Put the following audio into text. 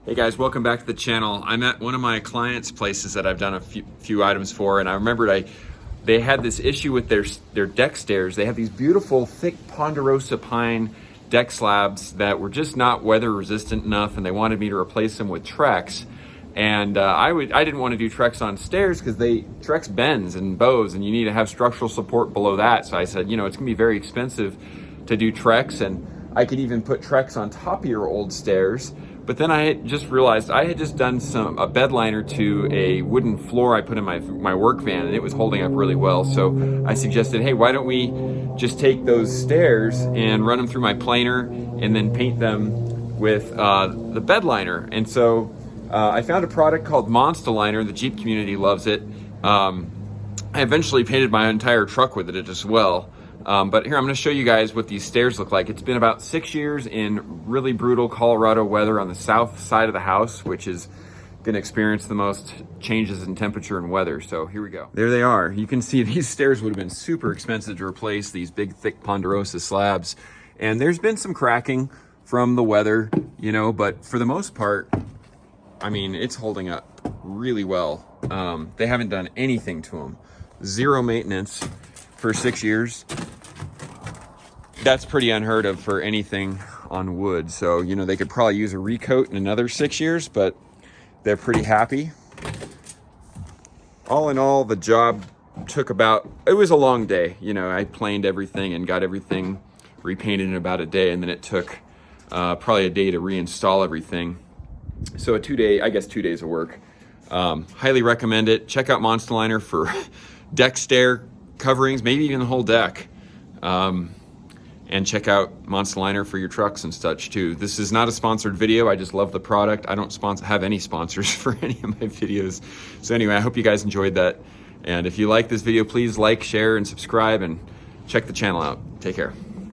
Hey guys, welcome back to the channel. I'm at one of my clients' places that I've done a few items for, and I remembered they had this issue with their deck stairs. They have these beautiful, thick ponderosa pine deck slabs that were just not weather resistant enough, and they wanted me to replace them with Trex. And I didn't want to do Trex on stairs because Trex bends and bows, and you need to have structural support below that. So I said, you know, it's gonna be very expensive to do Trex, and I could even put Trex on top of your old stairs. But then I just realized I had just done a bed liner to a wooden floor I put in my work van, and it was holding up really well. So I suggested, hey, why don't we just take those stairs and run them through my planer and then paint them with the bed liner. And so I found a product called Monster Liner. The Jeep community loves it. I eventually painted my entire truck with it as well. But here, I'm going to show you guys what these stairs look like. It's been about 6 years in really brutal Colorado weather on the south side of the house, which is going to experience the most changes in temperature and weather. So here we go. There they are. You can see these stairs would have been super expensive to replace, these big, thick ponderosa slabs. And there's been some cracking from the weather, you know, but for the most part, I mean, it's holding up really well. They haven't done anything to them. Zero maintenance for 6 years. That's pretty unheard of for anything on wood. So, you know, they could probably use a recoat in another 6 years, but they're pretty happy. All in all, the job took it was a long day. You know, I planed everything and got everything repainted in about a day, and then it took probably a day to reinstall everything. So two days of work. Highly recommend it. Check out Monster Liner for deck stair coverings, maybe even the whole deck. And check out Monster Liner for your trucks and such too. This is not a sponsored video. I just love the product. I don't have any sponsors for any of my videos. So anyway, I hope you guys enjoyed that. And if you like this video, please like, share, and subscribe, and check the channel out. Take care.